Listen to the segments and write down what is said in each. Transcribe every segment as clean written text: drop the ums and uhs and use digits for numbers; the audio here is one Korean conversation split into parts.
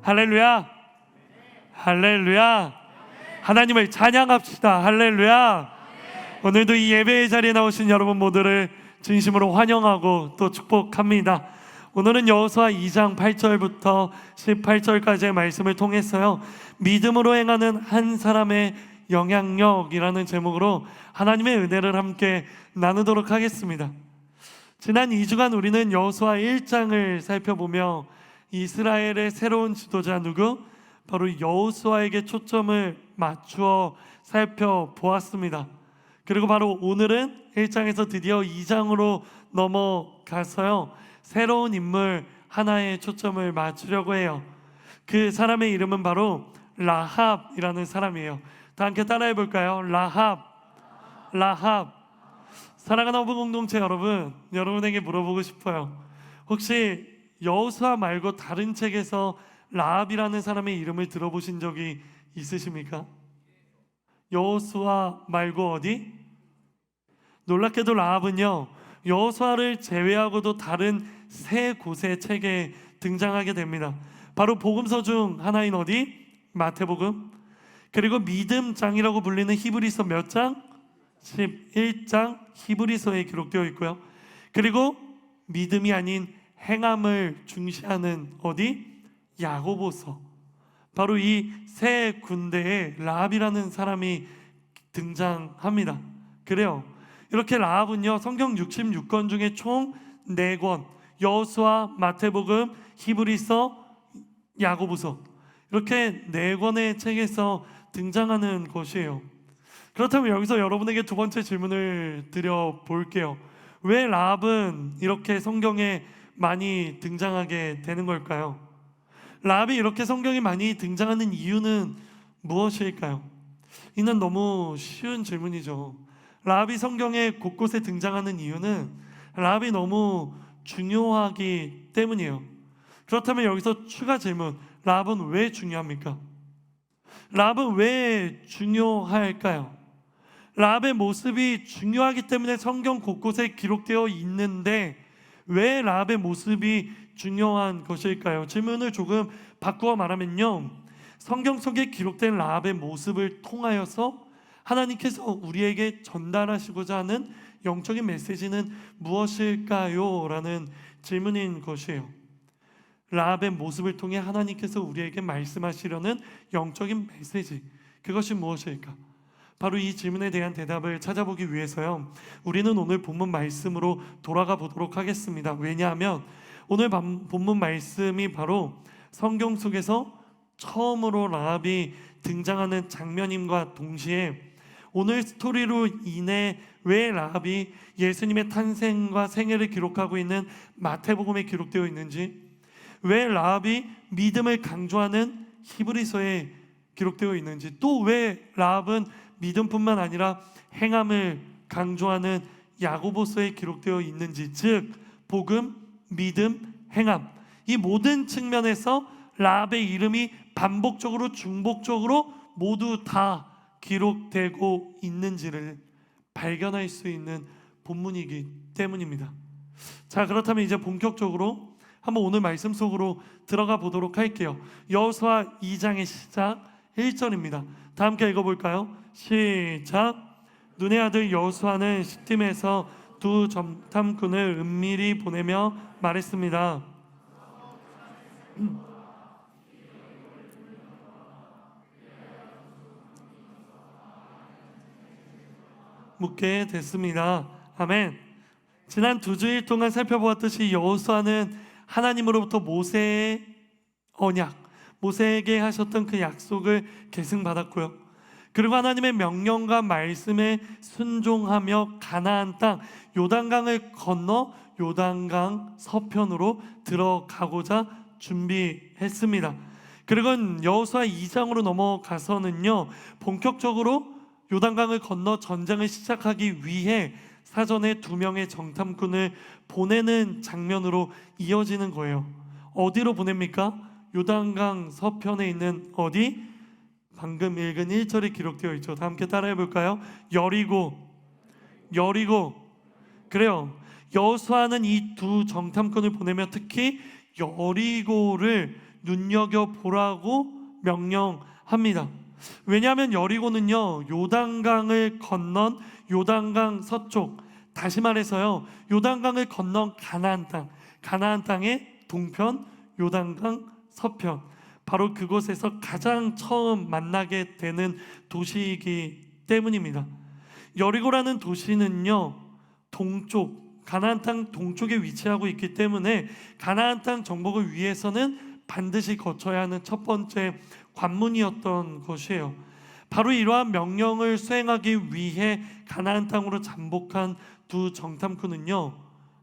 할렐루야, 할렐루야. 하나님을 찬양합시다. 할렐루야. 오늘도 이 예배의 자리에 나오신 여러분 모두를 진심으로 환영하고 또 축복합니다. 오늘은 여호수아 2장 8절부터 18절까지의 말씀을 통해서요, 믿음으로 행하는 한 사람의 영향력이라는 제목으로 하나님의 은혜를 함께 나누도록 하겠습니다. 지난 2주간 우리는 여호수아 1장을 살펴보며 이스라엘의 새로운 지도자 누구? 바로 여호수아에게 초점을 맞추어 살펴보았습니다. 그리고 바로 오늘은 1장에서 드디어 2장으로 넘어가서요, 새로운 인물 하나에 초점을 맞추려고 해요. 그 사람의 이름은 바로 라합이라는 사람이에요. 다 함께 따라해 볼까요? 라합. 사랑하는 어부 공동체 여러분, 여러분에게 물어보고 싶어요. 혹시 여호수아 말고 다른 책에서 라합이라는 사람의 이름을 들어보신 적이 있으십니까? 여호수아 말고 어디? 놀랍게도 라합은요, 여호수아를 제외하고도 다른 세 곳의 책에 등장하게 됩니다. 바로 복음서 중 하나인 어디? 마태복음. 그리고 믿음장이라고 불리는 히브리서 몇 장? 11장 히브리서에 기록되어 있고요. 그리고 믿음이 아닌 행함을 중시하는 어디? 야고보서. 바로 이 세 군데에 라합이라는 사람이 등장합니다. 그래요, 이렇게 라합은요, 성경 66권 중에 총 4권, 여호수아, 마태복음, 히브리서, 야고보서, 이렇게 4권의 책에서 등장하는 것이에요. 그렇다면 여기서 여러분에게 두 번째 질문을 드려볼게요. 왜 라합은 이렇게 성경에 많이 등장하게 되는 걸까요? 라합이 이렇게 성경에 많이 등장하는 이유는 무엇일까요? 이는 너무 쉬운 질문이죠. 라합이 성경에 곳곳에 등장하는 이유는 라합이 너무 중요하기 때문이에요. 그렇다면 여기서 추가 질문, 라합은 왜 중요합니까? 라합은 왜 중요할까요? 라합의 모습이 중요하기 때문에 성경 곳곳에 기록되어 있는데 왜 라합의 모습이 중요한 것일까요? 질문을 조금 바꾸어 말하면요, 성경 속에 기록된 라합의 모습을 통하여서 하나님께서 우리에게 전달하시고자 하는 영적인 메시지는 무엇일까요? 라는 질문인 것이에요. 라합의 모습을 통해 하나님께서 우리에게 말씀하시려는 영적인 메시지, 그것이 무엇일까? 바로 이 질문에 대한 대답을 찾아보기 위해서요, 우리는 오늘 본문 말씀으로 돌아가 보도록 하겠습니다. 왜냐하면 오늘 본문 말씀이 바로 성경 속에서 처음으로 라합이 등장하는 장면임과 동시에 오늘 스토리로 인해 왜 라합이 예수님의 탄생과 생애를 기록하고 있는 마태복음에 기록되어 있는지, 왜 라합이 믿음을 강조하는 히브리서에 기록되어 있는지, 또 왜 라합은 믿음뿐만 아니라 행함을 강조하는 야고보서에 기록되어 있는지, 즉 복음, 믿음, 행함, 이 모든 측면에서 라합의 이름이 반복적으로 중복적으로 모두 다 기록되고 있는지를 발견할 수 있는 본문이기 때문입니다. 자, 그렇다면 이제 본격적으로 한번 오늘 말씀 속으로 들어가 보도록 할게요. 여호수아 2장의 시작 1절입니다. 다 함께 읽어볼까요? 시작. 눈의 아들 여호수아는 시팀에서 두 정탐꾼을 은밀히 보내며 말했습니다. 묻게 됐습니다. 아멘. 지난 2주일 동안 살펴보았듯이 여호수아는 하나님으로부터 모세의 언약, 모세에게 하셨던 그 약속을 계승받았고요, 그리고 하나님의 명령과 말씀에 순종하며 가나안 땅 요단강을 건너 요단강 서편으로 들어가고자 준비했습니다. 그리고 여호수아 2장으로 넘어가서는요, 본격적으로 요단강을 건너 전쟁을 시작하기 위해 사전에 2명의 정탐꾼을 보내는 장면으로 이어지는 거예요. 어디로 보냅니까? 요단강 서편에 있는 어디? 방금 읽은 1절에 기록되어 있죠. 다 함께 따라해 볼까요? 여리고. 그래요, 여호수아는 이 두 정탐꾼을 보내며 특히 여리고를 눈여겨보라고 명령합니다. 왜냐하면 여리고는요, 요단강을 건넌 요단강 서쪽, 다시 말해서요, 요단강을 건넌 가나안 땅의 동편, 요단강 서편, 바로 그곳에서 가장 처음 만나게 되는 도시이기 때문입니다. 여리고라는 도시는요, 동쪽, 가나안 땅 동쪽에 위치하고 있기 때문에 가나안 땅 정복을 위해서는 반드시 거쳐야 하는 첫 번째 관문이었던 것이에요. 바로 이러한 명령을 수행하기 위해 가나안 땅으로 잠복한 두 정탐꾼은요,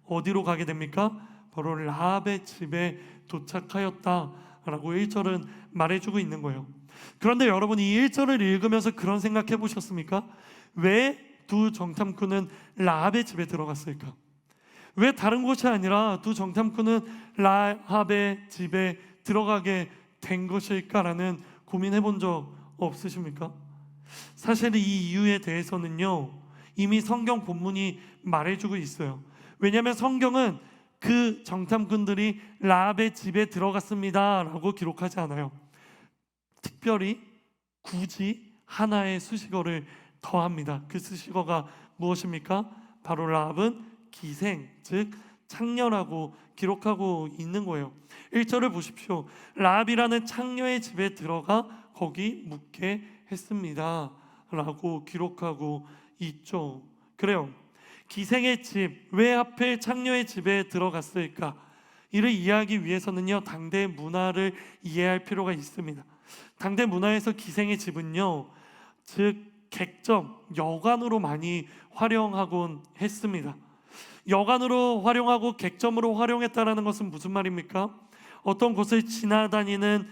어디로 가게 됩니까? 바로 라합의 집에 도착하였다라고 1절은 말해주고 있는 거예요. 그런데 여러분, 이 1절을 읽으면서 그런 생각해 보셨습니까? 왜 두 정탐꾼은 라합의 집에 들어갔을까? 왜 다른 곳이 아니라 두 정탐꾼은 라합의 집에 들어가게 된 것일까라는 고민해 본 적 없으십니까? 사실 이 이유에 대해서는요, 이미 성경 본문이 말해주고 있어요. 왜냐하면 성경은 그 정탐꾼들이 라합의 집에 들어갔습니다 라고 기록하지 않아요. 특별히 굳이 하나의 수식어를 더합니다. 그 수식어가 무엇입니까? 바로 라합은 기생, 즉 창녀라고 기록하고 있는 거예요. 1절을 보십시오. 라합이라는 창녀의 집에 들어가 거기 묵게 했습니다 라고 기록하고 있죠. 그래요, 기생의 집, 왜 하필 창녀의 집에 들어갔을까? 이를 이해하기 위해서는요, 당대 문화를 이해할 필요가 있습니다. 당대 문화에서 기생의 집은요, 즉 객점, 여관으로 많이 활용하곤 했습니다. 여관으로 활용하고 객점으로 활용했다라는 것은 무슨 말입니까? 어떤 곳을 지나다니는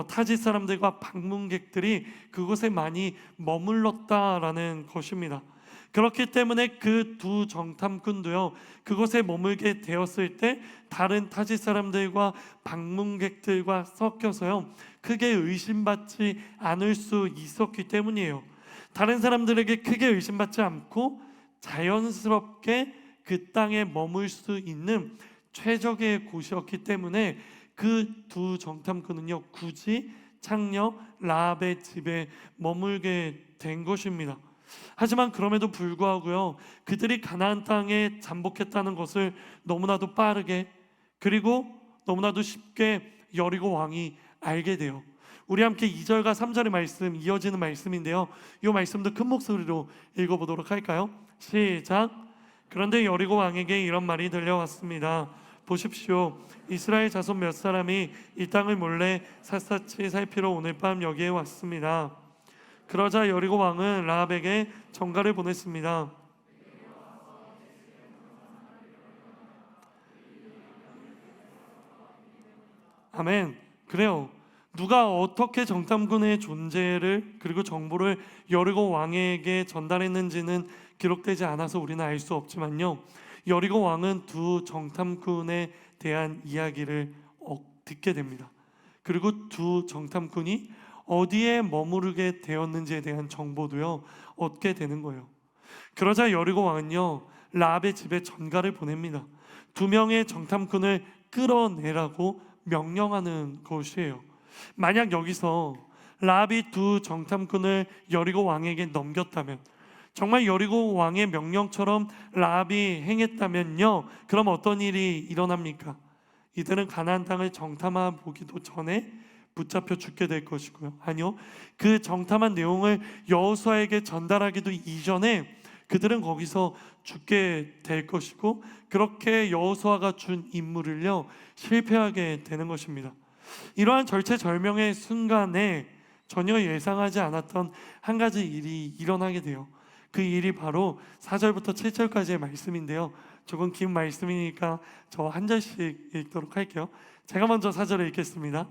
타지 사람들과 방문객들이 그곳에 많이 머물렀다라는 것입니다. 그렇기 때문에 그 두 정탐꾼도요, 그곳에 머물게 되었을 때 다른 타지 사람들과 방문객들과 섞여서요, 크게 의심받지 않을 수 있었기 때문이에요. 다른 사람들에게 크게 의심받지 않고 자연스럽게 그 땅에 머물 수 있는 최적의 곳이었기 때문에 그 두 정탐꾼은요, 굳이 창녀 라합의 집에 머물게 된 것입니다. 하지만 그럼에도 불구하고요, 그들이 가나안 땅에 잠복했다는 것을 너무나도 빠르게, 그리고 너무나도 쉽게 여리고 왕이 알게 돼요. 우리 함께 2절과 3절의 말씀, 이어지는 말씀인데요, 이 말씀도 큰 목소리로 읽어보도록 할까요? 시작. 그런데 여리고 왕에게 이런 말이 들려왔습니다. 보십시오, 이스라엘 자손 몇 사람이 이 땅을 몰래 샅샅이 살피러 오늘 밤 여기에 왔습니다. 그러자 여리고 왕은 라합에게 전가를 보냈습니다. 아멘. 그래요, 누가 어떻게 정탐꾼의 존재를 그리고 정보를 여리고 왕에게 전달했는지는 기록되지 않아서 우리는 알 수 없지만요, 여리고 왕은 두 정탐꾼에 대한 이야기를 듣게 됩니다. 그리고 두 정탐꾼이 어디에 머무르게 되었는지에 대한 정보도요, 얻게 되는 거예요. 그러자 여리고 왕은요, 라합의 집에 전가를 보냅니다. 두 명의 정탐꾼을 끌어내라고 명령하는 것이에요. 만약 여기서 라합이 두 정탐꾼을 여리고 왕에게 넘겼다면, 정말 여리고 왕의 명령처럼 라합이 행했다면요, 그럼 어떤 일이 일어납니까? 이들은 가나안 땅을 정탐해 보기도 전에 붙잡혀 죽게 될 것이고요, 아니요, 그 정탐한 내용을 여호수아에게 전달하기도 이전에 그들은 거기서 죽게 될 것이고, 그렇게 여호수아가 준 임무를요, 실패하게 되는 것입니다. 이러한 절체절명의 순간에 전혀 예상하지 않았던 한 가지 일이 일어나게 돼요. 그 일이 바로 4절부터 7절까지의 말씀인데요, 조금 긴 말씀이니까 저 한 절씩 읽도록 할게요. 제가 먼저 4절을 읽겠습니다.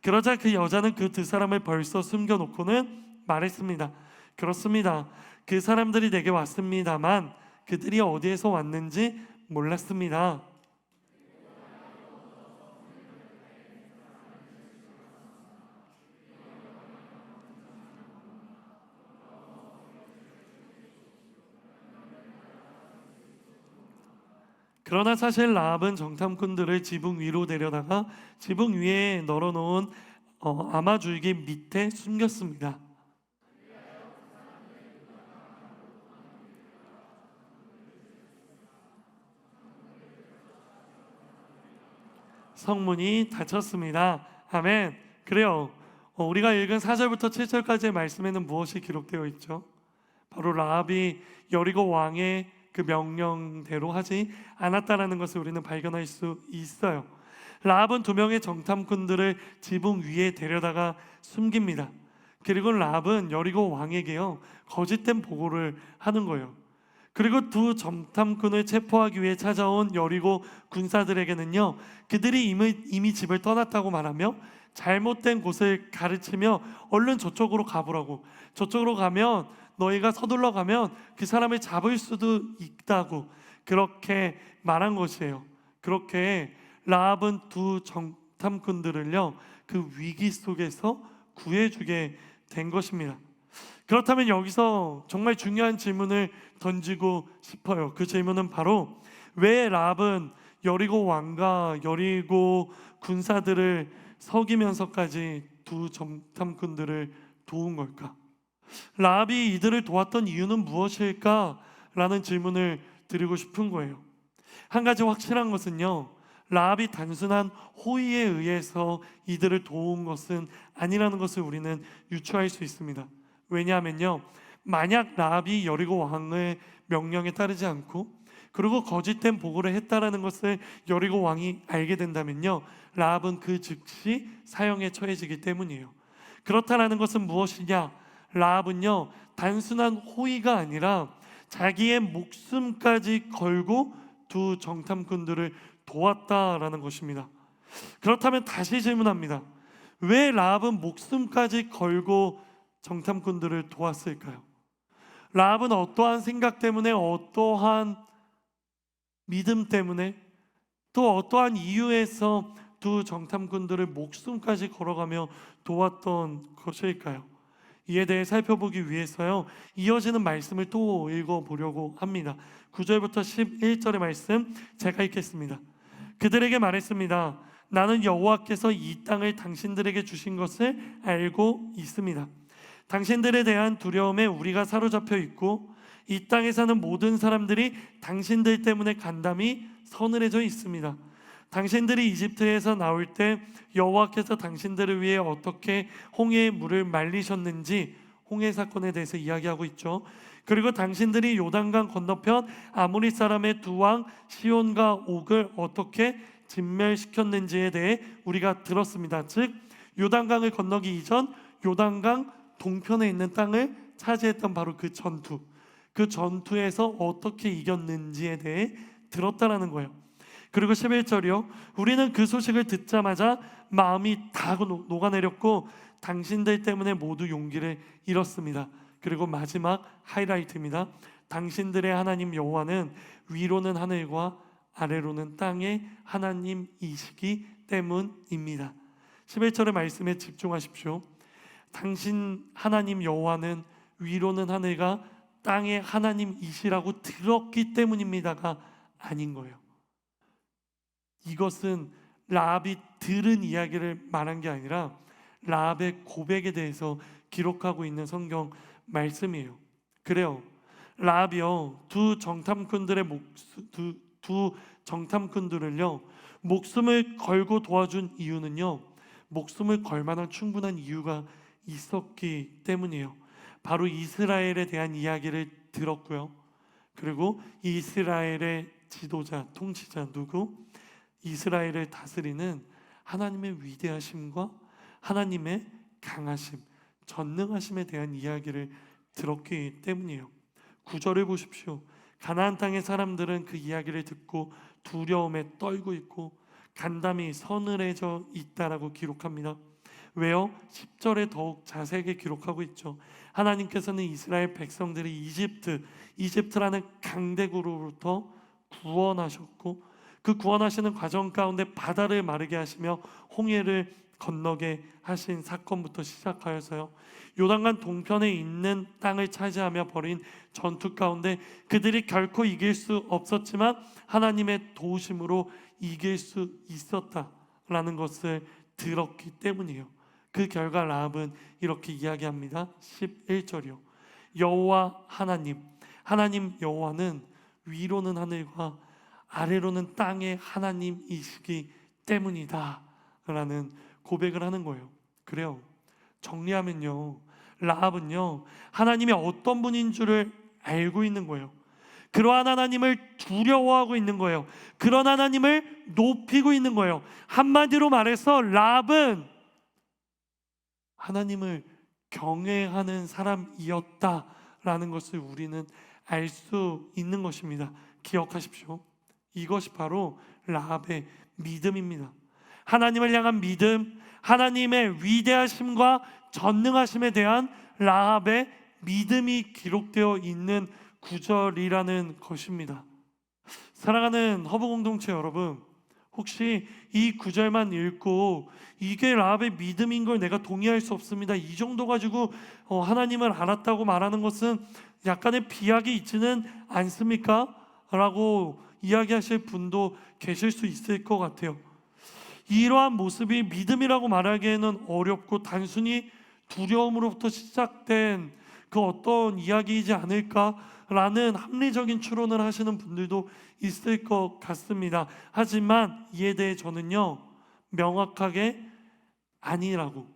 그러자 그 여자는 그 두 사람을 벌써 숨겨놓고는 말했습니다. 그렇습니다, 그 사람들이 내게 왔습니다만 그들이 어디에서 왔는지 몰랐습니다. 그러나 사실 라합은 정탐꾼들을 지붕 위로 데려다가 지붕 위에 널어놓은 아마줄기 밑에 숨겼습니다. 성문이 닫혔습니다. 아멘. 그래요. 우리가 읽은 4절부터 7절까지의 말씀에는 무엇이 기록되어 있죠? 바로 라합이 여리고 왕의 그 명령대로 하지 않았다라는 것을 우리는 발견할 수 있어요. 라합은 2명의 정탐꾼들을 지붕 위에 데려다가 숨깁니다. 그리고 라합은 여리고 왕에게요 거짓된 보고를 하는 거예요. 그리고 2 정탐꾼을 체포하기 위해 찾아온 여리고 군사들에게는요 그들이 이미 집을 떠났다고 말하며 잘못된 곳을 가르치며 얼른 저쪽으로 가보라고, 저쪽으로 가면 너희가 서둘러 가면 그 사람을 잡을 수도 있다고 그렇게 말한 것이에요. 그렇게 라합은 2 정탐꾼들을요 그 위기 속에서 구해주게 된 것입니다. 그렇다면 여기서 정말 중요한 질문을 던지고 싶어요. 그 질문은 바로 왜 라합은 여리고 왕과 여리고 군사들을 속이면서까지 2 정탐꾼들을 도운 걸까? 라합이 이들을 도왔던 이유는 무엇일까? 라는 질문을 드리고 싶은 거예요. 한 가지 확실한 것은요 라합이 단순한 호의에 의해서 이들을 도운 것은 아니라는 것을 우리는 유추할 수 있습니다. 왜냐하면요 만약 라합이 여리고 왕의 명령에 따르지 않고 그리고 거짓된 보고를 했다라는 것을 여리고 왕이 알게 된다면요 라합은 그 즉시 사형에 처해지기 때문이에요. 그렇다라는 것은 무엇이냐? 라합은요 단순한 호의가 아니라 자기의 목숨까지 걸고 2 정탐꾼들을 도왔다라는 것입니다. 그렇다면 다시 질문합니다. 왜 라합은 목숨까지 걸고 정탐꾼들을 도왔을까요? 라합은 어떠한 생각 때문에, 어떠한 믿음 때문에, 또 어떠한 이유에서 2 정탐꾼들을 목숨까지 걸어가며 도왔던 것일까요? 이에 대해 살펴보기 위해서요 이어지는 말씀을 또 읽어보려고 합니다. 9절부터 11절의 말씀 제가 읽겠습니다. 그들에게 말했습니다. 나는 여호와께서 이 땅을 당신들에게 주신 것을 알고 있습니다. 당신들에 대한 두려움에 우리가 사로잡혀 있고 이 땅에 사는 모든 사람들이 당신들 때문에 간담이 서늘해져 있습니다. 당신들이 이집트에서 나올 때 여호와께서 당신들을 위해 어떻게 홍해의 물을 말리셨는지 홍해 사건에 대해서 이야기하고 있죠. 그리고 당신들이 요단강 건너편 아모리 사람의 2왕 시온과 옥을 어떻게 진멸시켰는지에 대해 우리가 들었습니다. 즉 요단강을 건너기 이전 요단강 동편에 있는 땅을 차지했던 바로 그 전투에서 어떻게 이겼는지에 대해 들었다라는 거예요. 그리고 11절이요 우리는 그 소식을 듣자마자 마음이 다 녹아내렸고 당신들 때문에 모두 용기를 잃었습니다. 그리고 마지막 하이라이트입니다. 당신들의 하나님 여호와는 위로는 하늘과 아래로는 땅의 하나님이시기 때문입니다. 11절의 말씀에 집중하십시오. 당신 하나님 여호와는 위로는 하늘과 땅의 하나님이시라고 들었기 때문입니다가 아닌 거예요. 이것은 라합이 들은 이야기를 말한 게 아니라 라합의 고백에 대해서 기록하고 있는 성경 말씀이에요. 그래요. 라합이요 두 정탐꾼들을요 목숨을 걸고 도와준 이유는요 목숨을 걸 만한 충분한 이유가 있었기 때문이에요. 바로 이스라엘에 대한 이야기를 들었고요. 그리고 이스라엘의 지도자, 통치자 누구? 이스라엘을 다스리는 하나님의 위대하심과 하나님의 강하심, 전능하심에 대한 이야기를 들었기 때문이에요. 9절을 보십시오. 가나안 땅의 사람들은 그 이야기를 듣고 두려움에 떨고 있고 간담이 서늘해져 있다라고 기록합니다. 왜요? 10절에 더욱 자세하게 기록하고 있죠. 하나님께서는 이스라엘 백성들이 이집트라는 강대국으로부터 구원하셨고 그 구원하시는 과정 가운데 바다를 마르게 하시며 홍해를 건너게 하신 사건부터 시작하여서요, 요단강 동편에 있는 땅을 차지하며 벌인 전투 가운데 그들이 결코 이길 수 없었지만 하나님의 도우심으로 이길 수 있었다라는 것을 들었기 때문이에요. 그 결과 라합은 이렇게 이야기합니다. 11절이요. 여호와 하나님 여호와는 위로는 하늘과 아래로는 땅의 하나님이시기 때문이다 라는 고백을 하는 거예요. 그래요, 정리하면요, 라합은요 하나님이 어떤 분인 줄을 알고 있는 거예요. 그러한 하나님을 두려워하고 있는 거예요. 그런 하나님을 높이고 있는 거예요. 한마디로 말해서 라합은 하나님을 경외하는 사람이었다라는 것을 우리는 알 수 있는 것입니다. 기억하십시오. 이것이 바로 라합의 믿음입니다. 하나님을 향한 믿음, 하나님의 위대하심과 전능하심에 대한 라합의 믿음이 기록되어 있는 구절이라는 것입니다. 사랑하는 허브 공동체 여러분, 혹시 이 구절만 읽고 이게 라합의 믿음인 걸 내가 동의할 수 없습니다, 이 정도 가지고 하나님을 알았다고 말하는 것은 약간의 비약이 있지는 않습니까? 라고 이야기하실 분도 계실 수 있을 것 같아요. 이러한 모습이 믿음이라고 말하기에는 어렵고 단순히 두려움으로부터 시작된 그 어떤 이야기이지 않을까라는 합리적인 추론을 하시는 분들도 있을 것 같습니다. 하지만 이에 대해 저는요, 명확하게 아니라고,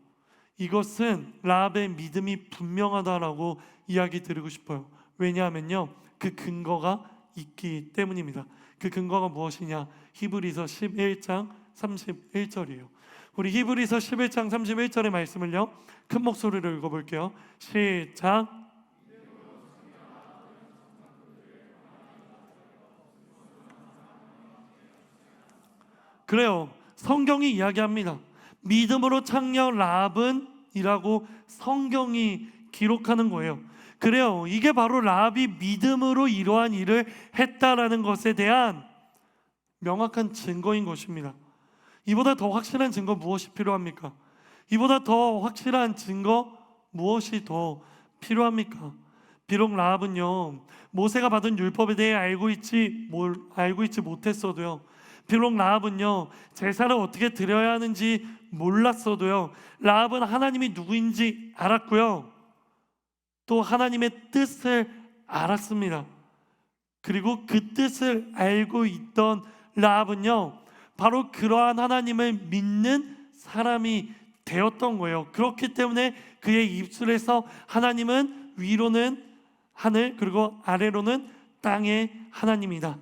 이것은 라합의 믿음이 분명하다라고 이야기 드리고 싶어요. 왜냐하면요, 그 근거가 있기 때문입니다. 그 근거가 무엇이냐? 히브리서 11장 31절이에요. 우리 히브리서 11장 31절의 말씀을요, 큰 목소리로 읽어볼게요. 시작. 그래요, 성경이 이야기합니다. 믿음으로 창녀 라합은 이라고 성경이 기록하는 거예요. 그래요, 이게 바로 라합이 믿음으로 이러한 일을 했다라는 것에 대한 명확한 증거인 것입니다. 이보다 더 확실한 증거 무엇이 필요합니까? 이보다 더 확실한 증거 무엇이 더 필요합니까? 비록 라합은요, 모세가 받은 율법에 대해 알고 있지 못했어도요, 비록 라합은요, 제사를 어떻게 드려야 하는지 몰랐어도요, 라합은 하나님이 누구인지 알았고요, 또 하나님의 뜻을 알았습니다. 그리고 그 뜻을 알고 있던 라합은요, 바로 그러한 하나님을 믿는 사람이 되었던 거예요. 그렇기 때문에 그의 입술에서 하나님은 위로는 하늘, 그리고 아래로는 땅의 하나님이다,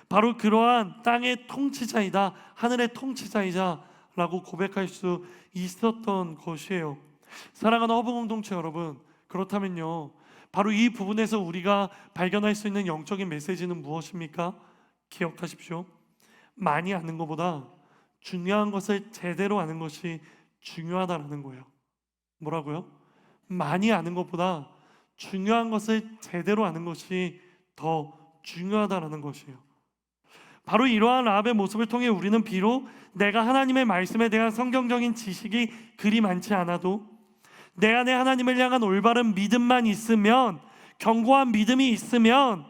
바로 그러한 땅의 통치자이다, 하늘의 통치자이자 라고 고백할 수 있었던 것이에요. 사랑하는 허브 공동체 여러분, 그렇다면요, 바로 이 부분에서 우리가 발견할 수 있는 영적인 메시지는 무엇입니까? 기억하십시오. 많이 아는 것보다 중요한 것을 제대로 아는 것이 중요하다라는 거예요. 뭐라고요? 많이 아는 것보다 중요한 것을 제대로 아는 것이 더 중요하다라는 것이에요. 바로 이러한 라합의 모습을 통해 우리는 비록 내가 하나님의 말씀에 대한 성경적인 지식이 그리 많지 않아도 내 안에 하나님을 향한 올바른 믿음만 있으면, 견고한 믿음이 있으면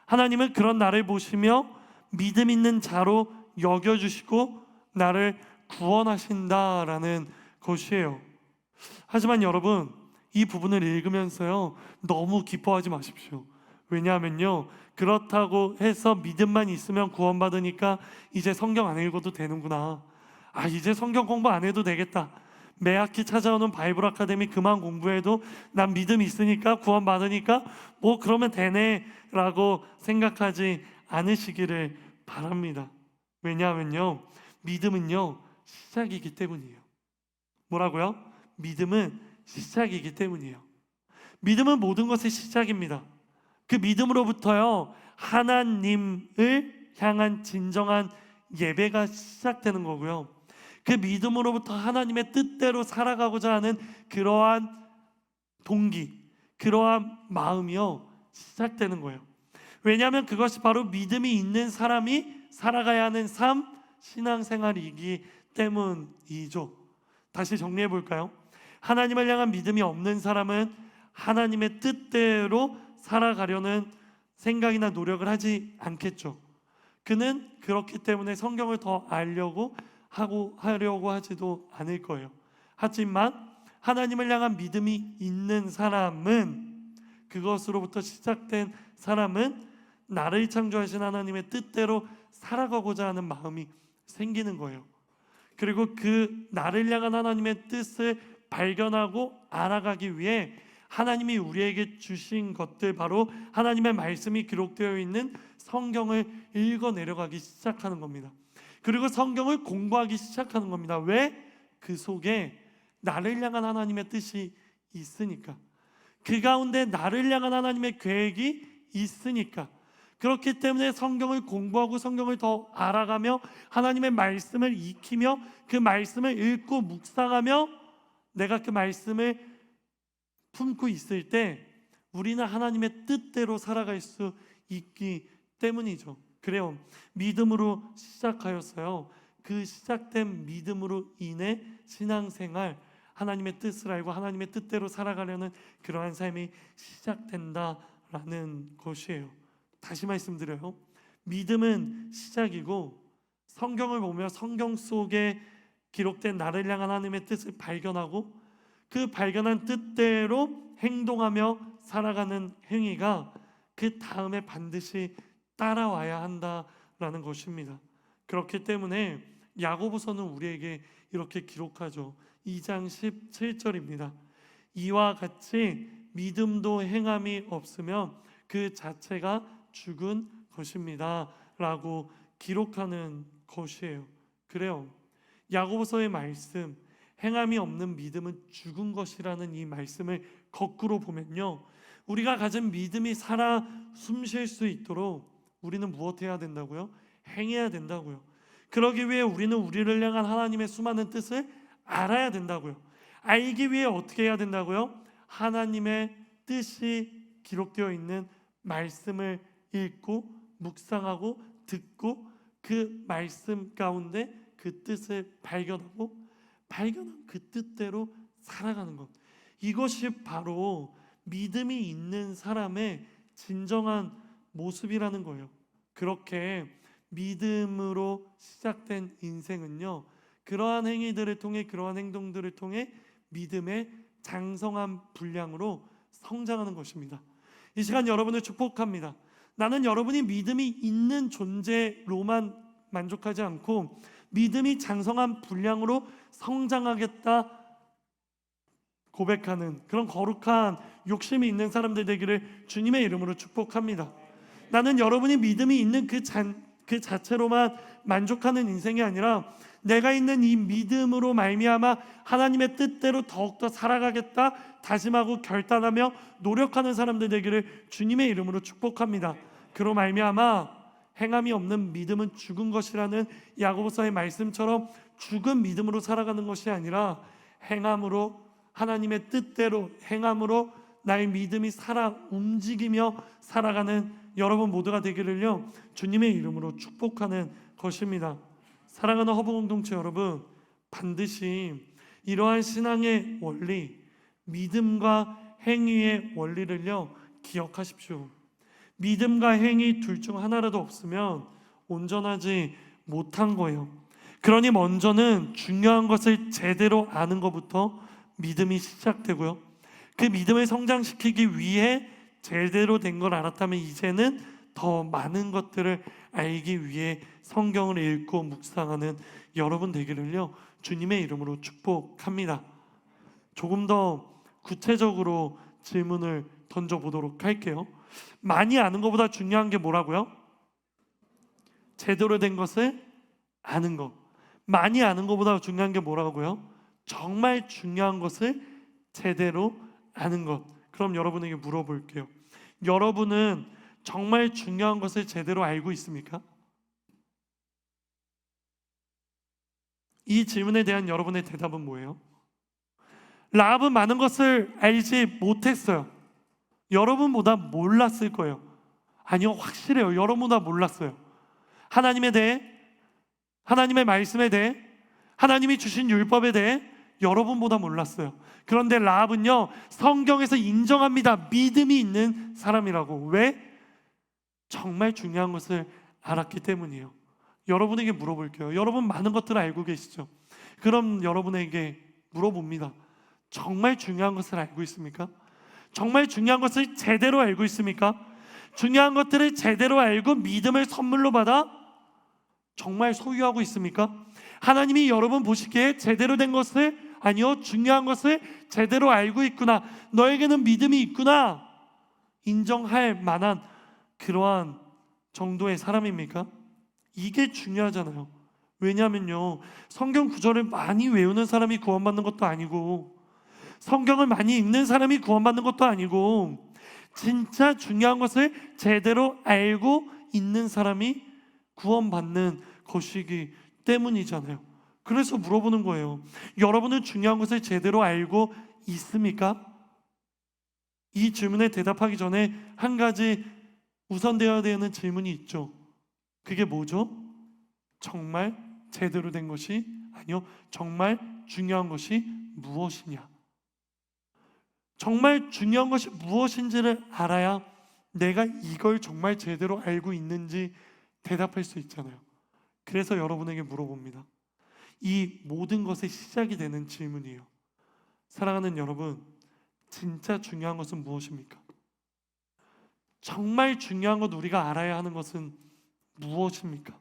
하나님은 그런 나를 보시며 믿음 있는 자로 여겨주시고 나를 구원하신다라는 것이에요. 하지만 여러분, 이 부분을 읽으면서요, 너무 기뻐하지 마십시오. 왜냐하면요, 그렇다고 해서 믿음만 있으면 구원받으니까 이제 성경 안 읽어도 되는구나, 이제 성경 공부 안 해도 되겠다, 매 학기 찾아오는 바이블 아카데미 그만 공부해도 난 믿음 있으니까 구원받으니까 뭐 그러면 되네 라고 생각하지 않으시기를 바랍니다. 왜냐하면요, 믿음은요, 시작이기 때문이에요. 뭐라고요? 믿음은 시작이기 때문이에요. 믿음은 모든 것의 시작입니다. 그 믿음으로부터요, 하나님을 향한 진정한 예배가 시작되는 거고요, 그 믿음으로부터 하나님의 뜻대로 살아가고자 하는 그러한 동기, 그러한 마음이요, 시작되는 거예요. 왜냐하면 그것이 바로 믿음이 있는 사람이 살아가야 하는 삶, 신앙생활이기 때문이죠. 다시 정리해 볼까요? 하나님을 향한 믿음이 없는 사람은 하나님의 뜻대로 살아가려는 생각이나 노력을 하지 않겠죠. 그는 그렇기 때문에 성경을 더 하려고 하지도 않을 거예요. 하지만 하나님을 향한 믿음이 있는 사람은, 그것으로부터 시작된 사람은 나를 창조하신 하나님의 뜻대로 살아가고자 하는 마음이 생기는 거예요. 그리고 그 나를 향한 하나님의 뜻을 발견하고 알아가기 위해 하나님이 우리에게 주신 것들, 바로 하나님의 말씀이 기록되어 있는 성경을 읽어 내려가기 시작하는 겁니다. 그리고 성경을 공부하기 시작하는 겁니다. 왜? 그 속에 나를 향한 하나님의 뜻이 있으니까, 그 가운데 나를 향한 하나님의 계획이 있으니까. 그렇기 때문에 성경을 공부하고 성경을 더 알아가며 하나님의 말씀을 익히며 그 말씀을 읽고 묵상하며 내가 그 말씀을 품고 있을 때 우리는 하나님의 뜻대로 살아갈 수 있기 때문이죠. 그래요, 믿음으로 시작하였어요. 그 시작된 믿음으로 인해 신앙생활, 하나님의 뜻을 알고 하나님의 뜻대로 살아가려는 그러한 삶이 시작된다라는 것이에요. 다시 말씀드려요, 믿음은 시작이고 성경을 보며 성경 속에 기록된 나를 향한 하나님의 뜻을 발견하고 그 발견한 뜻대로 행동하며 살아가는 행위가 그 다음에 반드시 따라와야 한다라는 것입니다. 그렇기 때문에 야고보서는 우리에게 이렇게 기록하죠. 2장 17절입니다. 이와 같이 믿음도 행함이 없으면 그 자체가 죽은 것입니다 라고 기록하는 것이에요. 그래요, 야고보서의 말씀, 행함이 없는 믿음은 죽은 것이라는 이 말씀을 거꾸로 보면요, 우리가 가진 믿음이 살아 숨쉴 수 있도록 우리는 무엇해야 된다고요? 행해야 된다고요. 그러기 위해 우리는 우리를 향한 하나님의 수많은 뜻을 알아야 된다고요. 알기 위해 어떻게 해야 된다고요? 하나님의 뜻이 기록되어 있는 말씀을 읽고 묵상하고 듣고 그 말씀 가운데 그 뜻을 발견하고 발견한 그 뜻대로 살아가는 것, 이것이 바로 믿음이 있는 사람의 진정한 모습이라는 거예요. 그렇게 믿음으로 시작된 인생은요, 그러한 행위들을 통해, 그러한 행동들을 통해 믿음의 장성한 분량으로 성장하는 것입니다. 이 시간 여러분을 축복합니다. 나는 여러분이 믿음이 있는 존재로만 만족하지 않고 믿음이 장성한 분량으로 성장하겠다 고백하는 그런 거룩한 욕심이 있는 사람들 되기를 주님의 이름으로 축복합니다. 나는 여러분이 믿음이 있는 그 자체로만 만족하는 인생이 아니라 내가 있는 이 믿음으로 말미암아 하나님의 뜻대로 더욱더 살아가겠다 다짐하고 결단하며 노력하는 사람들 되기를 주님의 이름으로 축복합니다. 그로 말미암아 행함이 없는 믿음은 죽은 것이라는 야고보서의 말씀처럼 죽은 믿음으로 살아가는 것이 아니라 행함으로, 하나님의 뜻대로 행함으로 나의 믿음이 살아 움직이며 살아가는 여러분 모두가 되기를요 주님의 이름으로 축복하는 것입니다. 사랑하는 허브 공동체 여러분, 반드시 이러한 신앙의 원리, 믿음과 행위의 원리를요 기억하십시오. 믿음과 행위 둘 중 하나라도 없으면 온전하지 못한 거예요. 그러니 먼저는 중요한 것을 제대로 아는 것부터 믿음이 시작되고요, 그 믿음을 성장시키기 위해 제대로 된 걸 알았다면 이제는 더 많은 것들을 알기 위해 성경을 읽고 묵상하는 여러분 되기를요 주님의 이름으로 축복합니다. 조금 더 구체적으로 질문을 던져보도록 할게요. 많이 아는 것보다 중요한 게 뭐라고요? 제대로 된 것을 아는 것. 많이 아는 것보다 중요한 게 뭐라고요? 정말 중요한 것을 제대로 아는 것. 그럼 여러분에게 물어볼게요. 여러분은 정말 중요한 것을 제대로 알고 있습니까? 이 질문에 대한 여러분의 대답은 뭐예요? 라합은 많은 것을 알지 못했어요. 여러분보다 몰랐을 거예요. 아니요, 확실해요. 여러분보다 몰랐어요. 하나님에 대해, 하나님의 말씀에 대해, 하나님이 주신 율법에 대해 여러분보다 몰랐어요. 그런데 라합은요, 성경에서 인정합니다. 믿음이 있는 사람이라고. 왜? 정말 중요한 것을 알았기 때문이에요. 여러분에게 물어볼게요. 여러분 많은 것들을 알고 계시죠? 그럼 여러분에게 물어봅니다. 정말 중요한 것을 알고 있습니까? 정말 중요한 것을 제대로 알고 있습니까? 중요한 것들을 제대로 알고 믿음을 선물로 받아 정말 소유하고 있습니까? 하나님이 여러분 보시기에 제대로 된 것을, 아니요, 중요한 것을 제대로 알고 있구나, 너에게는 믿음이 있구나 인정할 만한 그러한 정도의 사람입니까? 이게 중요하잖아요. 왜냐하면요, 성경 구절을 많이 외우는 사람이 구원받는 것도 아니고, 성경을 많이 읽는 사람이 구원받는 것도 아니고, 진짜 중요한 것을 제대로 알고 있는 사람이 구원받는 것이기 때문이잖아요. 그래서 물어보는 거예요. 여러분은 중요한 것을 제대로 알고 있습니까? 이 질문에 대답하기 전에 한 가지 우선되어야 되는 질문이 있죠. 그게 뭐죠? 정말 제대로 된 것이, 아니요, 정말 중요한 것이 무엇이냐? 정말 중요한 것이 무엇인지를 알아야 내가 이걸 정말 제대로 알고 있는지 대답할 수 있잖아요. 그래서 여러분에게 물어봅니다. 이 모든 것의 시작이 되는 질문이에요. 사랑하는 여러분, 진짜 중요한 것은 무엇입니까? 정말 중요한 것, 우리가 알아야 하는 것은 무엇입니까?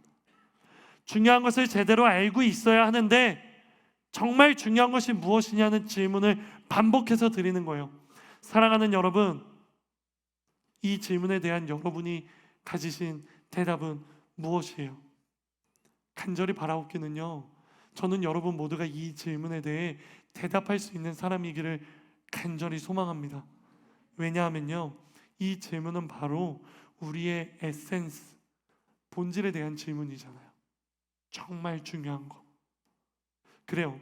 중요한 것을 제대로 알고 있어야 하는데 정말 중요한 것이 무엇이냐는 질문을 반복해서 드리는 거예요. 사랑하는 여러분, 이 질문에 대한 여러분이 가지신 대답은 무엇이에요? 간절히 바라옵기는요, 저는 여러분 모두가 이 질문에 대해 대답할 수 있는 사람이기를 간절히 소망합니다. 왜냐하면요, 이 질문은 바로 우리의 에센스, 본질에 대한 질문이잖아요. 정말 중요한 거. 그래요.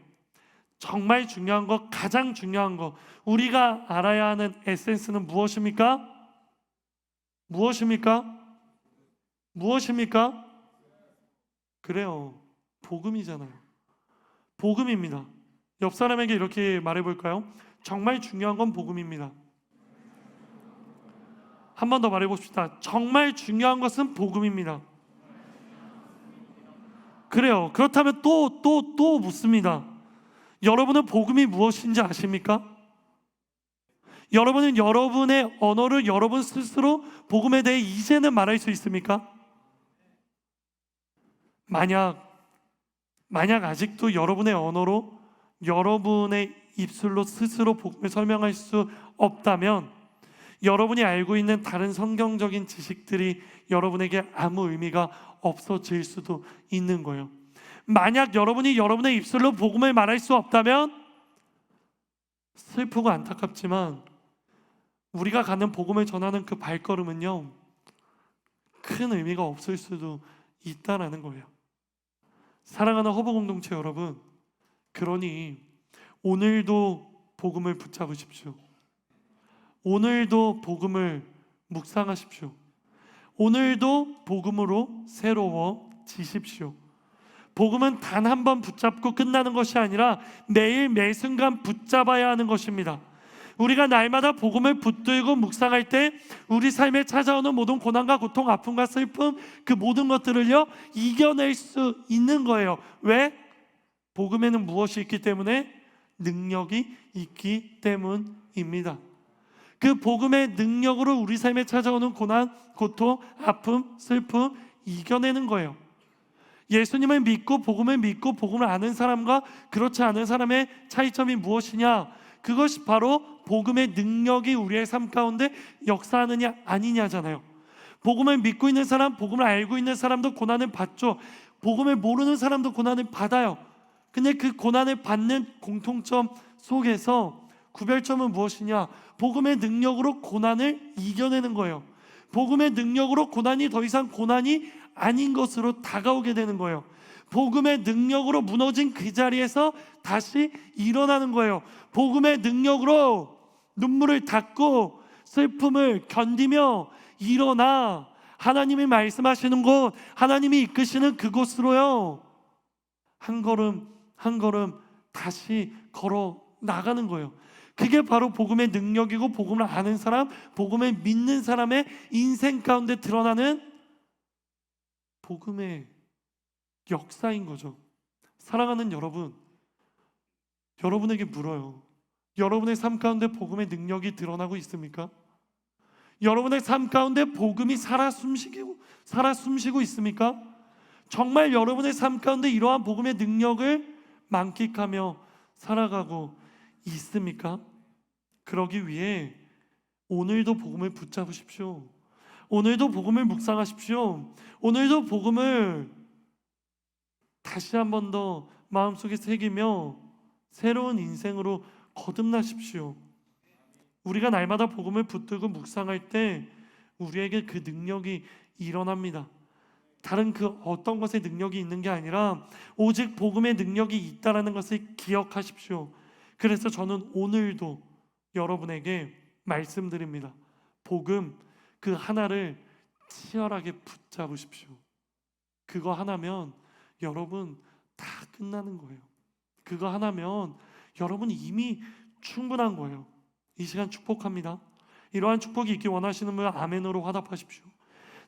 정말 중요한 거, 가장 중요한 거, 우리가 알아야 하는 에센스는 무엇입니까? 무엇입니까? 무엇입니까? 그래요. 복음이잖아요. 복음입니다. 옆 사람에게 이렇게 말해볼까요? 정말 중요한 건 복음입니다. 한 번 더 말해봅시다. 정말 중요한 것은 복음입니다. 그래요. 그렇다면 또 묻습니다. 여러분은 복음이 무엇인지 아십니까? 여러분은 여러분의 언어를 여러분 스스로 복음에 대해 이제는 말할 수 있습니까? 만약 아직도 여러분의 언어로, 여러분의 입술로 스스로 복음을 설명할 수 없다면 여러분이 알고 있는 다른 성경적인 지식들이 여러분에게 아무 의미가 없어질 수도 있는 거예요. 만약 여러분이 여러분의 입술로 복음을 말할 수 없다면 슬프고 안타깝지만 우리가 가는 복음을 전하는 그 발걸음은요, 큰 의미가 없을 수도 있다라는 거예요. 사랑하는 허브 공동체 여러분, 그러니 오늘도 복음을 붙잡으십시오. 오늘도 복음을 묵상하십시오. 오늘도 복음으로 새로워지십시오. 복음은 단 한 번 붙잡고 끝나는 것이 아니라 매일 매 순간 붙잡아야 하는 것입니다. 우리가 날마다 복음을 붙들고 묵상할 때 우리 삶에 찾아오는 모든 고난과 고통, 아픔과 슬픔, 그 모든 것들을요 이겨낼 수 있는 거예요. 왜? 복음에는 무엇이 있기 때문에? 능력이 있기 때문입니다. 그 복음의 능력으로 우리 삶에 찾아오는 고난, 고통, 아픔, 슬픔 이겨내는 거예요. 예수님을 믿고 복음을 믿고 복음을 아는 사람과 그렇지 않은 사람의 차이점이 무엇이냐? 그것이 바로 복음의 능력이 우리의 삶 가운데 역사하느냐 아니냐잖아요. 복음을 믿고 있는 사람, 복음을 알고 있는 사람도 고난을 받죠. 복음을 모르는 사람도 고난을 받아요. 근데 그 고난을 받는 공통점 속에서 구별점은 무엇이냐? 복음의 능력으로 고난을 이겨내는 거예요. 복음의 능력으로 고난이 더 이상 고난이 아닌 것으로 다가오게 되는 거예요. 복음의 능력으로 무너진 그 자리에서 다시 일어나는 거예요. 복음의 능력으로 눈물을 닦고 슬픔을 견디며 일어나 하나님이 말씀하시는 곳, 하나님이 이끄시는 그곳으로요 한 걸음 한 걸음 다시 걸어 나가는 거예요. 그게 바로 복음의 능력이고, 복음을 아는 사람, 복음을 믿는 사람의 인생 가운데 드러나는 복음의 역사인 거죠. 사랑하는 여러분, 여러분에게 물어요. 여러분의 삶 가운데 복음의 능력이 드러나고 있습니까? 여러분의 삶 가운데 복음이 살아 숨쉬고 있습니까? 정말 여러분의 삶 가운데 이러한 복음의 능력을 만끽하며 살아가고 있습니까? 그러기 위해 오늘도 복음을 붙잡으십시오. 오늘도 복음을 묵상하십시오. 오늘도 복음을 다시 한 번 더 마음속에 새기며 새로운 인생으로 거듭나십시오. 우리가 날마다 복음을 붙들고 묵상할 때 우리에게 그 능력이 일어납니다. 다른 그 어떤 것의 능력이 있는 게 아니라 오직 복음의 능력이 있다라는 것을 기억하십시오. 그래서 저는 오늘도 여러분에게 말씀드립니다. 복음 그 하나를 치열하게 붙잡으십시오. 그거 하나면 여러분 다 끝나는 거예요. 그거 하나면 여러분 이미 충분한 거예요. 이 시간 축복합니다. 이러한 축복이 있기 원하시는 분 아멘으로 화답하십시오.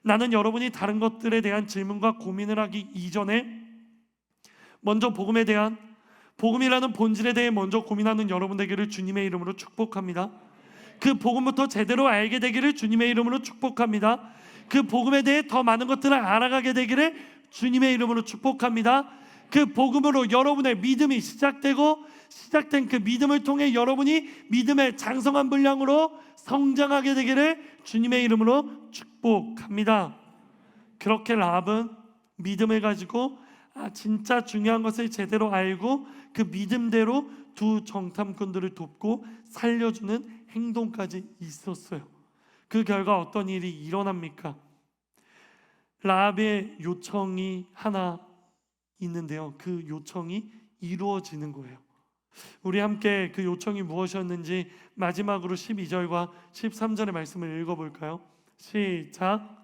나는 여러분이 다른 것들에 대한 질문과 고민을 하기 이전에 먼저 복음이라는 본질에 대해 먼저 고민하는 여러분 되기를 주님의 이름으로 축복합니다. 그 복음부터 제대로 알게 되기를 주님의 이름으로 축복합니다. 그 복음에 대해 더 많은 것들을 알아가게 되기를 주님의 이름으로 축복합니다. 그 복음으로 여러분의 믿음이 시작된 그 믿음을 통해 여러분이 믿음의 장성한 분량으로 성장하게 되기를 주님의 이름으로 축복합니다. 그렇게 라합은 믿음을 가지고 진짜 중요한 것을 제대로 알고 그 믿음대로 두 정탐꾼들을 돕고 살려주는 행동까지 있었어요. 그 결과 어떤 일이 일어납니까? 라합의 요청이 하나 있는데요, 그 요청이 이루어지는 거예요. 우리 함께 그 요청이 무엇이었는지 마지막으로 12절과 13절의 말씀을 읽어볼까요? 시작.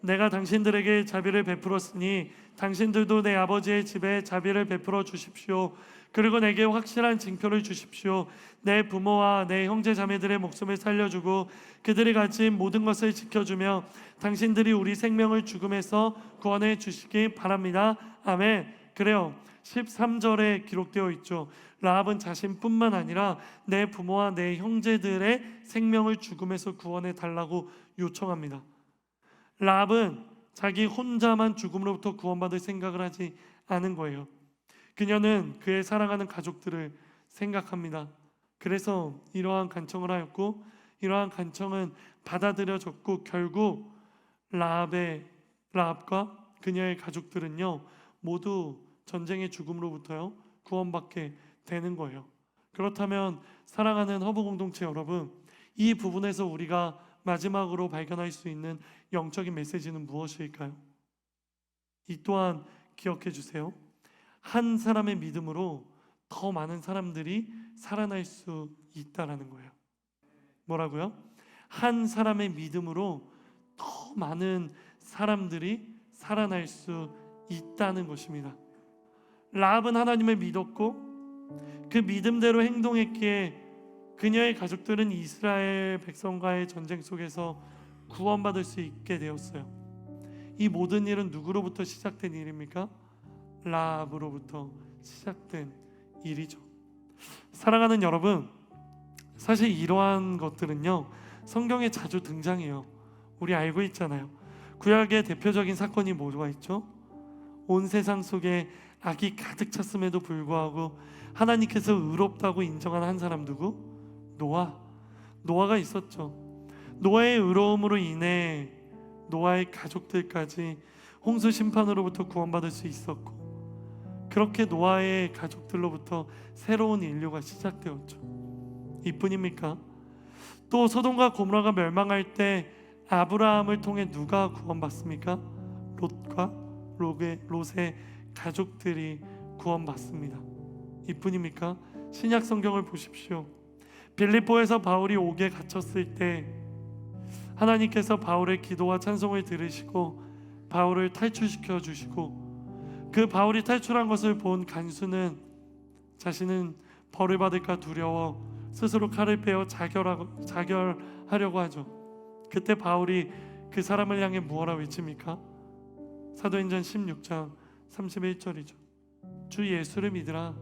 내가 당신들에게 자비를 베풀었으니 당신들도 내 아버지의 집에 자비를 베풀어 주십시오. 그리고 내게 확실한 징표를 주십시오. 내 부모와 내 형제 자매들의 목숨을 살려주고 그들이 가진 모든 것을 지켜주며 당신들이 우리 생명을 죽음에서 구원해 주시기 바랍니다. 아멘. 그래요. 13절에 기록되어 있죠. 라합은 자신뿐만 아니라 내 부모와 내 형제들의 생명을 죽음에서 구원해 달라고 요청합니다. 라합은 자기 혼자만 죽음으로부터 구원받을 생각을 하지 않은 거예요. 그녀는 그의 사랑하는 가족들을 생각합니다. 그래서 이러한 간청을 하였고 이러한 간청은 받아들여졌고 결국 라합과 그녀의 가족들은요 모두 전쟁의 죽음으로부터요 구원받게 되는 거예요. 그렇다면 사랑하는 허브 공동체 여러분, 이 부분에서 우리가 마지막으로 발견할 수 있는 영적인 메시지는 무엇일까요? 이 또한 기억해 주세요. 한 사람의 믿음으로 더 많은 사람들이 살아날 수 있다라는 거예요. 뭐라고요? 한 사람의 믿음으로 더 많은 사람들이 살아날 수 있다는 것입니다. 라합은 하나님을 믿었고 그 믿음대로 행동했기에 그녀의 가족들은 이스라엘 백성과의 전쟁 속에서 구원받을 수 있게 되었어요. 이 모든 일은 누구로부터 시작된 일입니까? 라합으로부터 시작된 일이죠. 사랑하는 여러분, 사실 이러한 것들은요 성경에 자주 등장해요. 우리 알고 있잖아요. 구약의 대표적인 사건이 뭐가 있죠? 온 세상 속에 악이 가득 찼음에도 불구하고 하나님께서 의롭다고 인정한 한 사람 누구? 노아가 있었죠. 노아의 의로움으로 인해 노아의 가족들까지 홍수 심판으로부터 구원받을 수 있었고 그렇게 노아의 가족들로부터 새로운 인류가 시작되었죠. 이뿐입니까? 또 소돔과 고모라가 멸망할 때 아브라함을 통해 누가 구원받습니까? 롯과 롯의 가족들이 구원받습니다. 이뿐입니까? 신약 성경을 보십시오. 빌립보에서 바울이 옥에 갇혔을 때 하나님께서 바울의 기도와 찬송을 들으시고 바울을 탈출시켜 주시고 그 바울이 탈출한 것을 본 간수는 자신은 벌을 받을까 두려워 스스로 칼을 빼어 자결하려고 하죠. 그때 바울이 그 사람을 향해 무엇라 외칩니까? 사도행전 16장 31절이죠. 주 예수를 믿으라.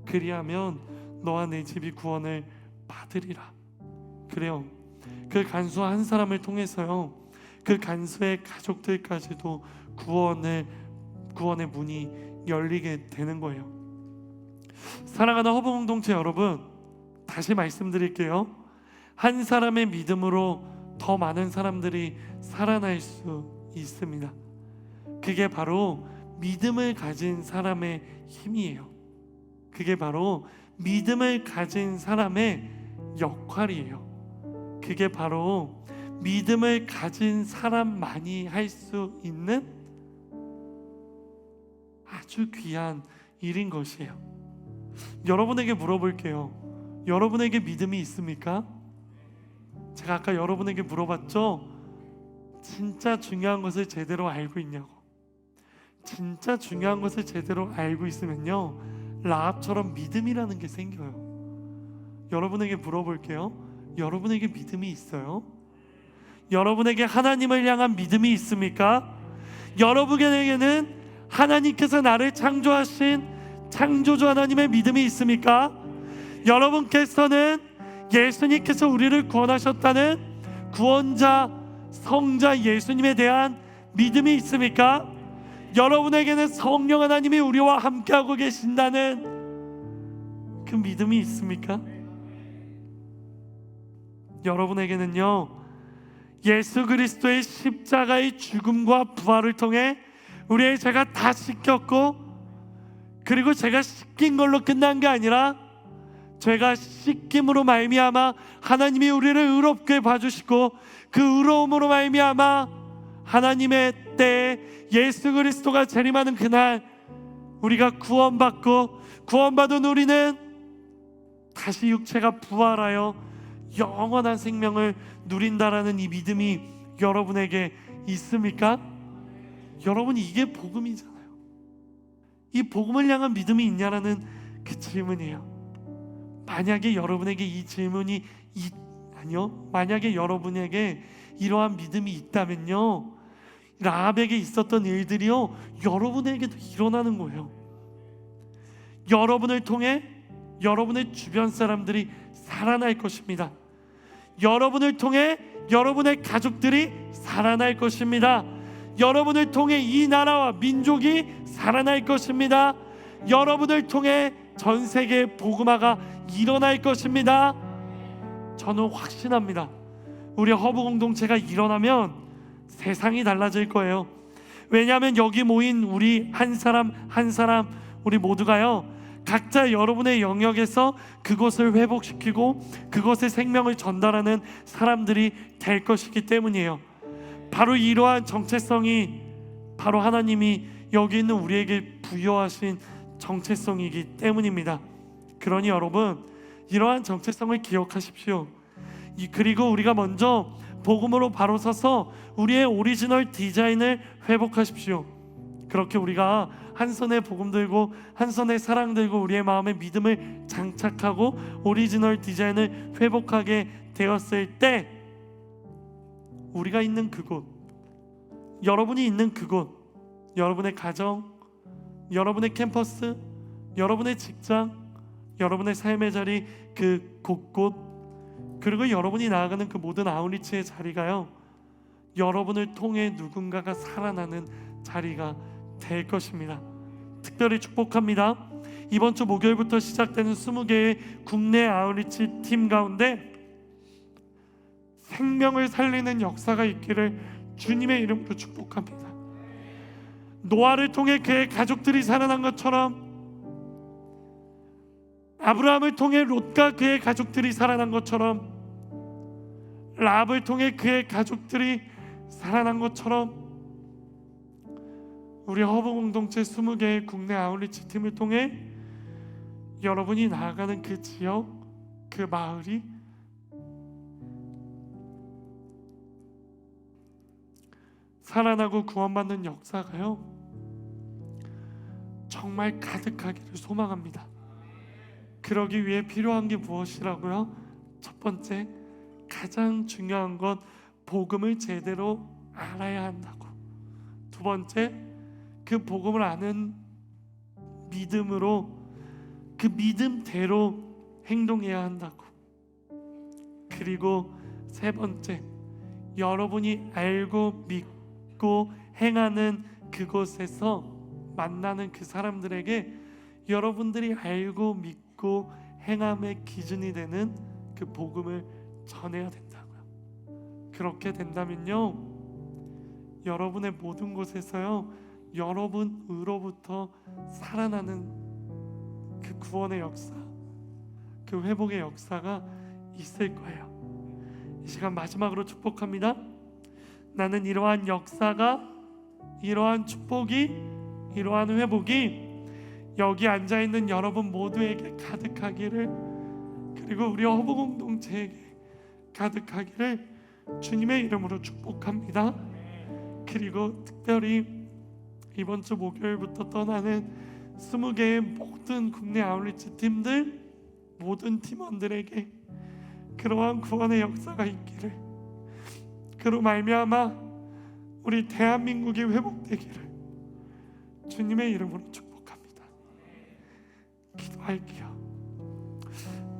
그리하면 너와 내 집이 구원을 받으리라. 그래요. 그 간수 한 사람을 통해서요, 그 간수의 가족들까지도 구원의 문이 열리게 되는 거예요. 사랑하는 허브 공동체 여러분, 다시 말씀드릴게요. 한 사람의 믿음으로 더 많은 사람들이 살아날 수 있습니다. 그게 바로 믿음을 가진 사람의 힘이에요. 그게 바로 믿음을 가진 사람의 역할이에요. 그게 바로 믿음을 가진 사람만이 할 수 있는 아주 귀한 일인 것이에요. 여러분에게 물어볼게요. 여러분에게 믿음이 있습니까? 제가 아까 여러분에게 물어봤죠? 진짜 중요한 것을 제대로 알고 있냐고. 진짜 중요한 것을 제대로 알고 있으면요, 라합처럼 믿음이라는 게 생겨요. 여러분에게 물어볼게요. 여러분에게 믿음이 있어요? 여러분에게 하나님을 향한 믿음이 있습니까? 여러분에게는 하나님께서 나를 창조하신 창조주 하나님의 믿음이 있습니까? 여러분께서는 예수님께서 우리를 구원하셨다는 구원자, 성자 예수님에 대한 믿음이 있습니까? 여러분에게는 성령 하나님이 우리와 함께하고 계신다는 그 믿음이 있습니까? 여러분에게는요, 예수 그리스도의 십자가의 죽음과 부활을 통해 우리의 죄가 다 씻겼고, 그리고 죄가 씻긴 걸로 끝난 게 아니라 죄가 씻김으로 말미암아 하나님이 우리를 의롭게 봐주시고, 그 의로움으로 말미암아 하나님의 때에 예수 그리스도가 재림하는 그날 우리가 구원받은 우리는 다시 육체가 부활하여 영원한 생명을 누린다라는 이 믿음이 여러분에게 있습니까? 여러분, 이게 복음이잖아요. 이 복음을 향한 믿음이 있냐라는 그 질문이에요. 만약에 여러분에게 이 질문이 만약에 여러분에게 이러한 믿음이 있다면요, 라합에게 있었던 일들이요, 여러분에게도 일어나는 거예요. 여러분을 통해 여러분의 주변 사람들이 살아날 것입니다. 여러분을 통해 여러분의 가족들이 살아날 것입니다. 여러분을 통해 이 나라와 민족이 살아날 것입니다. 여러분을 통해 전 세계 복음화가 일어날 것입니다. 저는 확신합니다. 우리 허브 공동체가 일어나면 세상이 달라질 거예요. 왜냐하면 여기 모인 우리 한 사람 한 사람, 우리 모두가요, 각자 여러분의 영역에서 그곳을 회복시키고 그곳의 생명을 전달하는 사람들이 될 것이기 때문이에요. 바로 이러한 정체성이 바로 하나님이 여기 있는 우리에게 부여하신 정체성이기 때문입니다. 그러니 여러분, 이러한 정체성을 기억하십시오. 그리고 우리가 먼저 복음으로 바로 서서 우리의 오리지널 디자인을 회복하십시오. 그렇게 우리가 한 손에 복음 들고 한 손에 사랑 들고 우리의 마음에 믿음을 장착하고 오리지널 디자인을 회복하게 되었을 때, 우리가 있는 그곳, 여러분이 있는 그곳, 여러분의 가정, 여러분의 캠퍼스, 여러분의 직장, 여러분의 삶의 자리, 그 곳곳, 그리고 여러분이 나아가는 그 모든 아웃리치의 자리가요, 여러분을 통해 누군가가 살아나는 자리가 될 것입니다. 특별히 축복합니다. 이번 주 목요일부터 시작되는 20개의 국내 아웃리치 팀 가운데 생명을 살리는 역사가 있기를 주님의 이름으로 축복합니다. 노아를 통해 그의 가족들이 살아난 것처럼, 아브라함을 통해 롯과 그의 가족들이 살아난 것처럼, 라합을 통해 그의 가족들이 살아난 것처럼, 우리 허브 공동체 20개의 국내 아웃리치 팀을 통해 여러분이 나아가는 그 지역, 그 마을이 살아나고 구원받는 역사가요, 정말 가득하기를 소망합니다. 그러기 위해 필요한 게 무엇이라고요? 첫 번째, 가장 중요한 건 복음을 제대로 알아야 한다고. 두 번째, 그 복음을 아는 믿음으로 그 믿음대로 행동해야 한다고. 그리고 세 번째, 여러분이 알고 믿고 행하는 그곳에서 만나는 그 사람들에게 여러분들이 알고 믿고 행함의 기준이 되는 그 복음을 전해야 된다고요. 그렇게 된다면요, 여러분의 모든 곳에서요, 여러분으로부터 살아나는 그 구원의 역사, 그 회복의 역사가 있을 거예요. 이 시간 마지막으로 축복합니다. 나는 이러한 역사가, 이러한 축복이, 이러한 회복이 여기 앉아있는 여러분 모두에게 가득하기를, 그리고 우리 허브 공동체에게 가득하기를 주님의 이름으로 축복합니다. 그리고 특별히 이번 주 목요일부터 떠나는 20개의 모든 국내 아울리치 팀들, 모든 팀원들에게 그러한 구원의 역사가 있기를, 그로 말미암아 우리 대한민국이 회복되기를 주님의 이름으로 축복합니다. 기도할게요.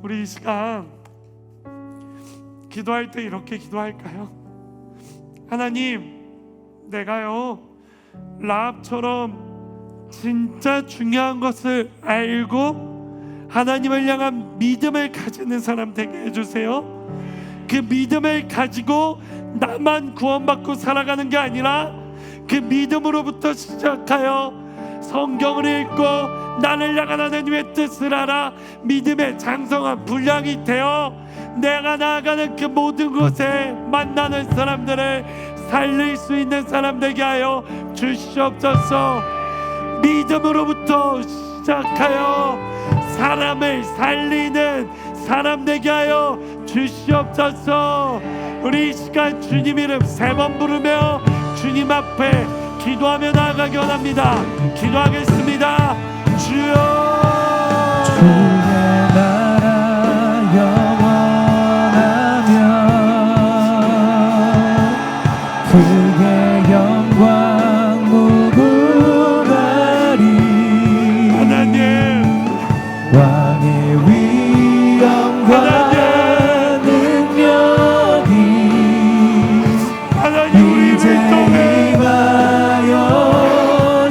우리 이 시간 기도할 때 이렇게 기도할까요? 하나님, 내가요 라합처럼 진짜 중요한 것을 알고 하나님을 향한 믿음을 가지는 사람 되게 해주세요. 그 믿음을 가지고 나만 구원받고 살아가는 게 아니라 그 믿음으로부터 시작하여 성경을 읽고 나를 향한 하나님의 뜻을 알아 믿음의 장성한 분량이 되어 내가 나아가는 그 모든 곳에 만나는 사람들을 살릴 수 있는 사람 되게 하여 주시옵소서. 믿음으로부터 시작하여 사람을 살리는 사람 되게 하여 주시옵소서. 우리 이 시간 주님 이름 3번 부르며 주님 앞에 기도하며 나아가기 원합니다. 기도하겠습니다. 주여, 주의 나라 영원하며 그의 영광 무궁하리. 하나님, 왕의 위엄과 능력이 하나님 우리 이제 wil통에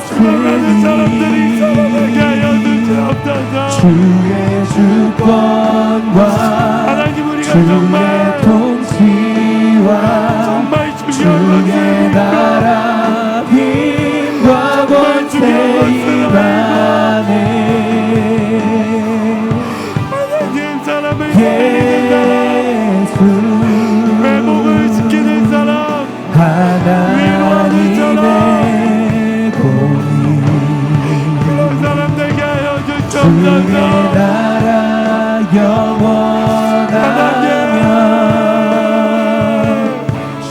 수많은 사람들이 살아나게 하여 주시옵소서. 주의 주권과 하나님, 우리가 주의 정말 통치와 정말 중요한 주의 것을 나라 힘과 권세 임하네. 하나님, 사람을 살리는 사람, 회복을 시키는 사람, 하나님의 공의 그런 사람 되게 하여 주의 주시옵소서. 나라 영원하며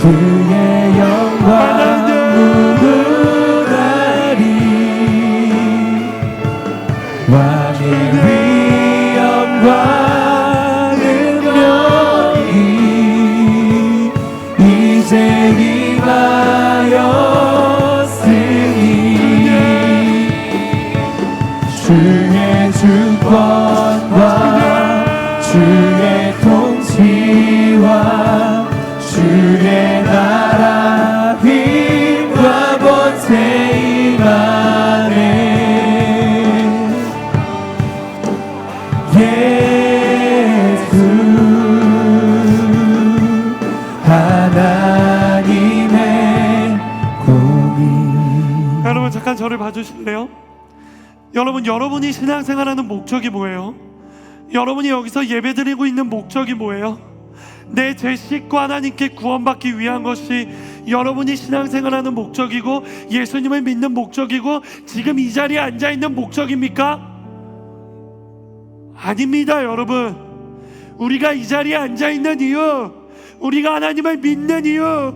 주의 영광 무궁하리. 왕의 위엄과 능력이 이제 임하였으니 주의 주권과 주의 통치와 주의 나라 힘과 권세 임하네. 예수 하나님의 공의. 여러분 잠깐 저를 봐주실래요? 여러분, 여러분이 신앙생활하는 목적이 뭐예요? 여러분이 여기서 예배드리고 있는 목적이 뭐예요? 내 죄 씻고 하나님께 구원받기 위한 것이 여러분이 신앙생활하는 목적이고 예수님을 믿는 목적이고 지금 이 자리에 앉아있는 목적입니까? 아닙니다. 여러분, 우리가 이 자리에 앉아있는 이유, 우리가 하나님을 믿는 이유,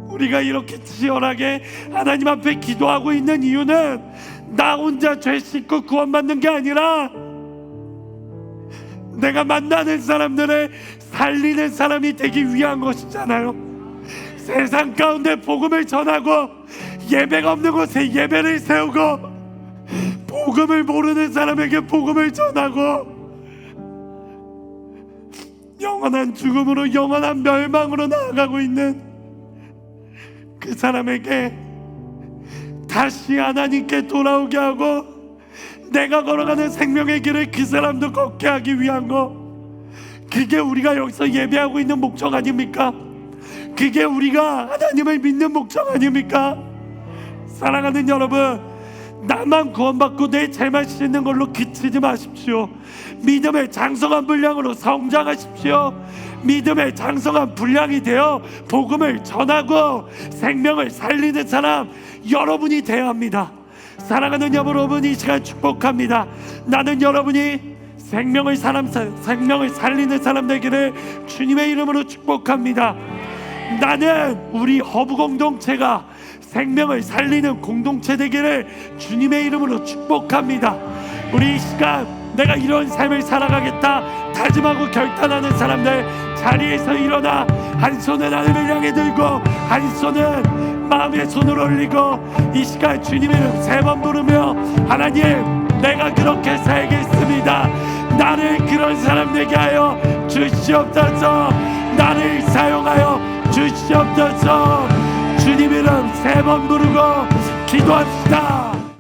우리가 이렇게 치열하게 하나님 앞에 기도하고 있는 이유는 나 혼자 죄 씻고 구원받는 게 아니라 내가 만나는 사람들을 살리는 사람이 되기 위한 것이잖아요. 세상 가운데 복음을 전하고 예배가 없는 곳에 예배를 세우고 복음을 모르는 사람에게 복음을 전하고 영원한 죽음으로 영원한 멸망으로 나아가고 있는 그 사람에게 다시 하나님께 돌아오게 하고 내가 걸어가는 생명의 길을 그 사람도 걷게 하기 위한 거, 그게 우리가 여기서 예배하고 있는 목적 아닙니까? 그게 우리가 하나님을 믿는 목적 아닙니까? 사랑하는 여러분, 나만 구원받고 내 죄만 씻는 걸로 그치지 마십시오. 믿음의 장성한 분량으로 성장하십시오. 믿음의 장성한 분량이 되어 복음을 전하고 생명을 살리는 사람 여러분이 되어야 합니다. 사랑하는 여러분, 이 시간 축복합니다. 나는 여러분이 생명을 살리는 사람 되기를 주님의 이름으로 축복합니다. 나는 우리 허브 공동체가 생명을 살리는 공동체 되기를 주님의 이름으로 축복합니다. 우리 이 시간 내가 이런 삶을 살아가겠다 다짐하고 결단하는 사람들 자리에서 일어나 한 손은 하늘을 향해 들고 한 손은 마음의 손을 올리고 이 시간 주님의 이름 3번 부르며 하나님, 내가 그렇게 살겠습니다. 나를 그런 사람 되게 하여 주시옵소서. 나를 사용하여 주시옵소서. 주님 이름 3번 부르고 기도합시다.